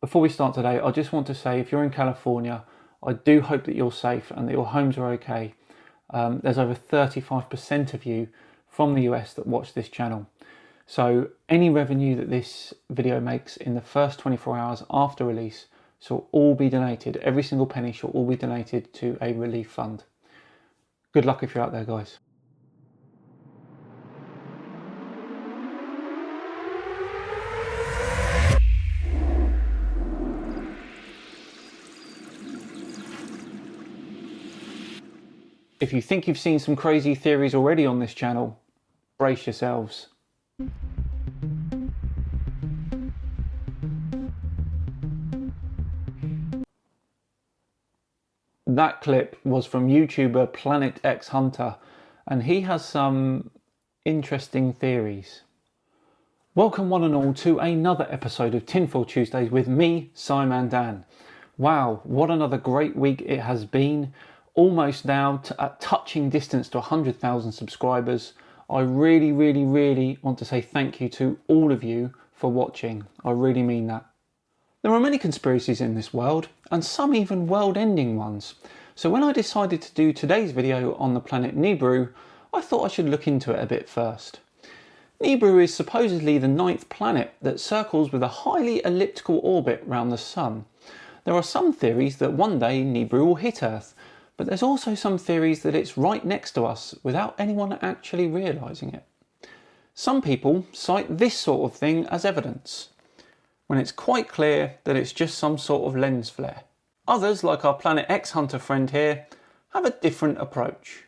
Before we start today, I just want to say if you're in California, I do hope that you're safe and that your homes are okay. There's over 35% of you from the US that watch this channel. So any revenue that this video makes in the first 24 hours after release shall all be donated. Every single penny shall all be donated to a relief fund. Good luck if you're out there, guys. If you think you've seen some crazy theories already on this channel, brace yourselves. That clip was from YouTuber Planet X Hunter, and he has some interesting theories. Welcome one and all to another episode of Tinfoil Tuesdays with me, Simon Dan. Wow, what another great week it has been. Almost now at touching distance to 100,000 subscribers. I really want to say thank you to all of you for watching. I really mean that. There are many conspiracies in this world, and some even world-ending ones. So when I decided to do today's video on the planet Nibiru, I thought I should look into it a bit first. Nibiru is supposedly the 9th planet that circles with a highly elliptical orbit around the Sun. There are some theories that one day Nibiru will hit Earth, but there's also some theories that it's right next to us without anyone actually realising it. Some people cite this sort of thing as evidence, when it's quite clear that it's just some sort of lens flare. Others, like our Planet X Hunter friend here, have a different approach.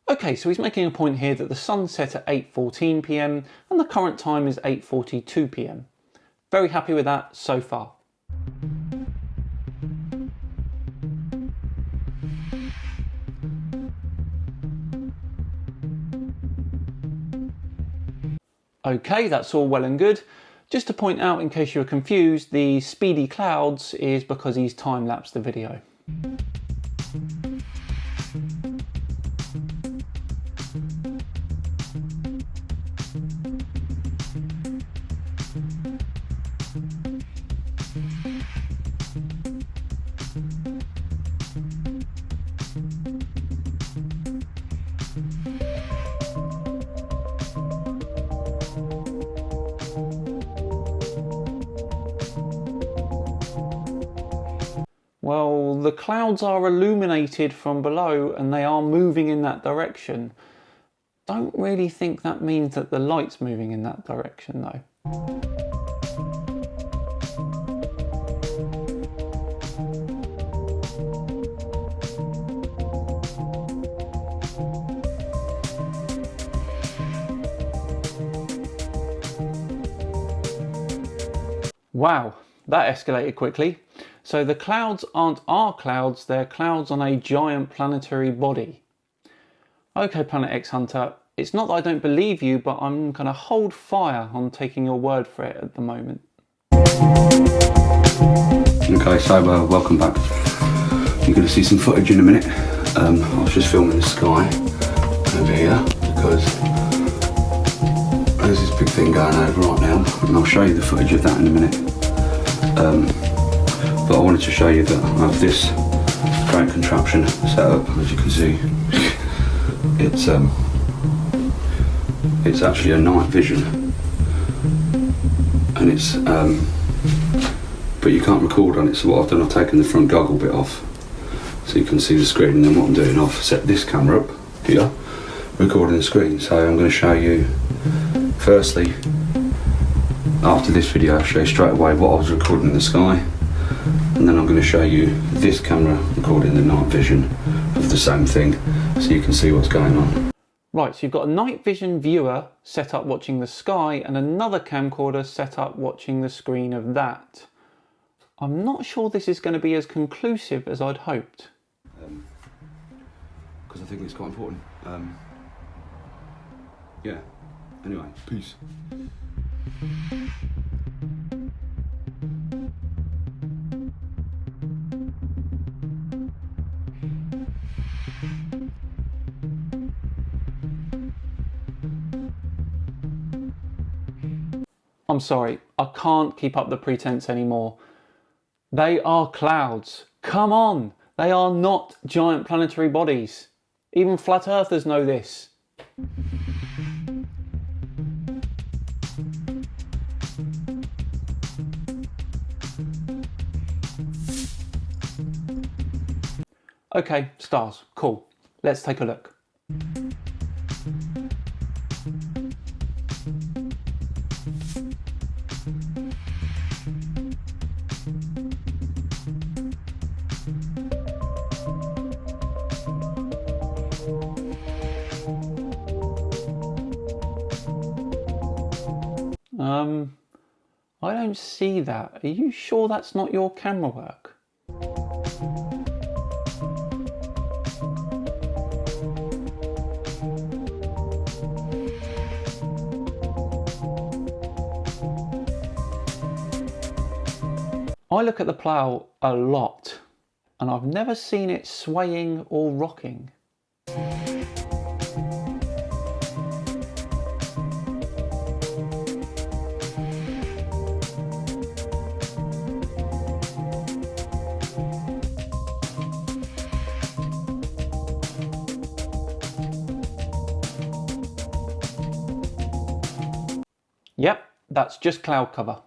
Okay, so he's making a point here that the sun set at 8:14 PM and the current time is 8:42 PM. Very happy with that so far. Okay, that's all well and good. Just to point out, in case you're confused, the speedy clouds is because he's time-lapsed the video. Well, the clouds are illuminated from below and they are moving in that direction. Don't really think that means that the light's moving in that direction though. Wow, that escalated quickly. So the clouds aren't our clouds, they're clouds on a giant planetary body. Okay, Planet X Hunter, it's not that I don't believe you, but I'm going to hold fire on taking your word for it at the moment. Okay, so welcome back. You're going to see some footage in a minute. I was just filming the sky over here because there's this big thing going over right now, and I'll show you the footage of that in a minute. But I wanted to show you that I have this great contraption set up. As you can see, it's actually a night vision, and it's but you can't record on it. So what I've done, I've taken the front goggle bit off so you can see the screen, and then what I'm doing, I've set this camera up here recording the screen. So I'm going to show you, firstly, after this video I'll show you straight away what I was recording in the sky, and then I'm going to show you this camera recording the night vision of the same thing so you can see what's going on. Right, so you've got a night vision viewer set up watching the sky and another camcorder set up watching the screen of that. I'm not sure this is going to be as conclusive as I'd hoped. Because I think it's quite important. Yeah, anyway, peace. I'm sorry, I can't keep up the pretense anymore. They are clouds. Come on! They are not giant planetary bodies. Even flat earthers know this. Okay, stars, cool. Let's take a look. I don't see that. Are you sure that's not your camera work? I look at the plough a lot, and I've never seen it swaying or rocking. Yep, that's just cloud cover.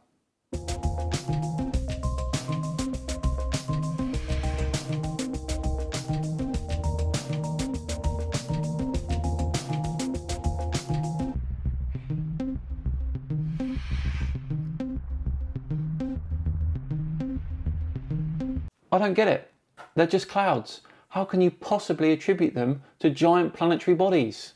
I don't get it. They're just clouds. How can you possibly attribute them to giant planetary bodies?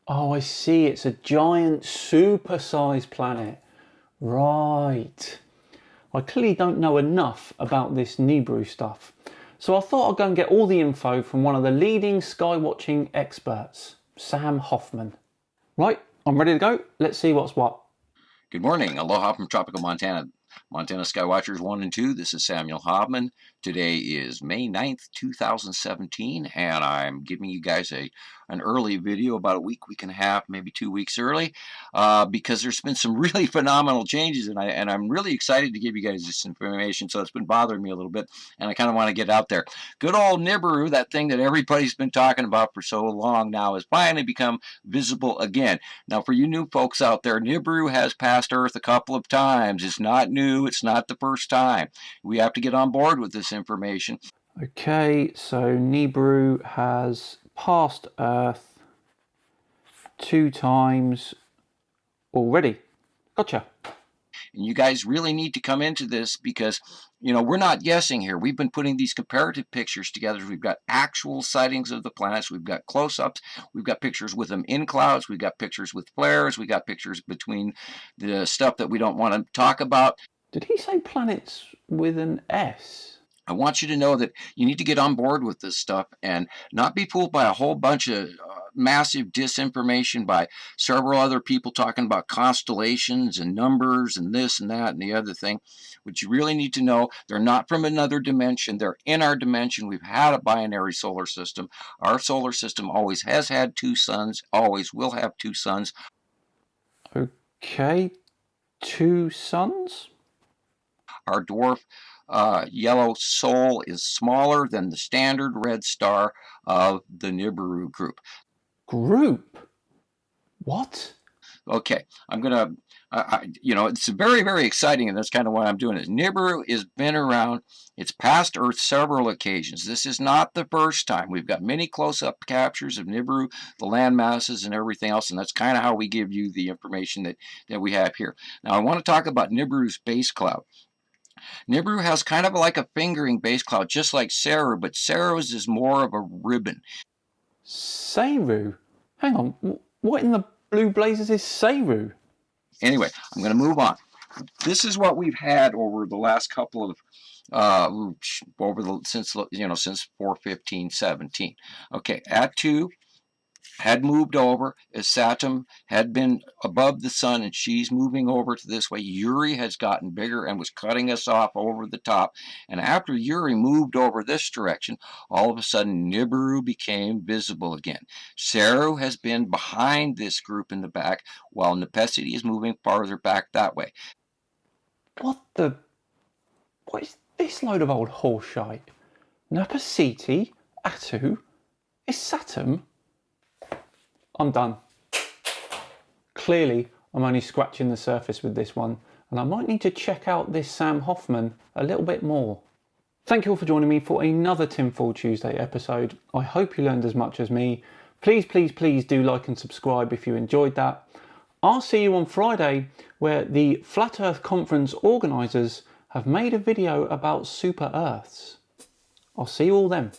Oh, I see. It's a giant super-sized planet. Right. I clearly don't know enough about this Nibiru stuff. So I thought I'd go and get all the info from one of the leading sky-watching experts, Sam Hoffman. Right, I'm ready to go. Let's see what's what. Good morning. Aloha from tropical Montana. Montana Skywatchers 1 and 2. This is Samuel Hofman. Today is May 9th, 2017, and I'm giving you guys an early video, about a week and a half, maybe 2 weeks early, because there's been some really phenomenal changes, and I'm really excited to give you guys this information. So it's been bothering me a little bit, and I kind of want to get out there. Good old Nibiru, that thing that everybody's been talking about for so long now, has finally become visible again. Now, for you new folks out there, Nibiru has passed Earth a couple of times. It's not new. It's not the first time. We have to get on board with this information. Okay, so Nibiru has passed Earth 2 times already. Gotcha. And you guys really need to come into this because, you know, we're not guessing here. We've been putting these comparative pictures together. We've got actual sightings of the planets. We've got close-ups. We've got pictures with them in clouds. We've got pictures with flares. We've got pictures between the stuff that we don't want to talk about. Did he say planets with an S? I want you to know that you need to get on board with this stuff and not be fooled by a whole bunch of massive disinformation by several other people talking about constellations and numbers and this and that and the other thing. What you really need to know, they're not from another dimension. They're in our dimension. We've had a binary solar system. Our solar system always has had 2 suns, always will have 2 suns. Okay, 2 suns? Our dwarf yellow soul is smaller than the standard red star of the Nibiru group. Group? What? Okay, I'm gonna, you know, it's very, very exciting, and that's kind of why I'm doing it. Nibiru has been around. It's passed Earth several occasions. This is not the first time. We've got many close-up captures of Nibiru, the land masses, and everything else, and that's kind of how we give you the information that we have here. Now, I want to talk about Nibiru's base cloud. Nibiru has kind of like a fingering base cloud, just like Saru, but Saru's is more of a ribbon. Saru? Hang on, what in the blue blazes is Saru? Anyway, I'm going to move on. This is what we've had over the last couple of since 4/15/17. Okay, at 2 had moved over as Saturn had been above the sun, and she's moving over to this way. Uri has gotten bigger and was cutting us off over the top. And after Uri moved over this direction, all of a sudden Nibiru became visible again. Saru has been behind this group in the back, while Nepesity is moving farther back that way. What is this load of old horseshite? Napasiti? Atu? Is Saturn? I'm done. Clearly, I'm only scratching the surface with this one, and I might need to check out this Sam Hoffman a little bit more. Thank you all for joining me for another Tinfoil Tuesday episode. I hope you learned as much as me. Please, please, please do like and subscribe if you enjoyed that. I'll see you on Friday, where the Flat Earth Conference organisers have made a video about super Earths. I'll see you all then.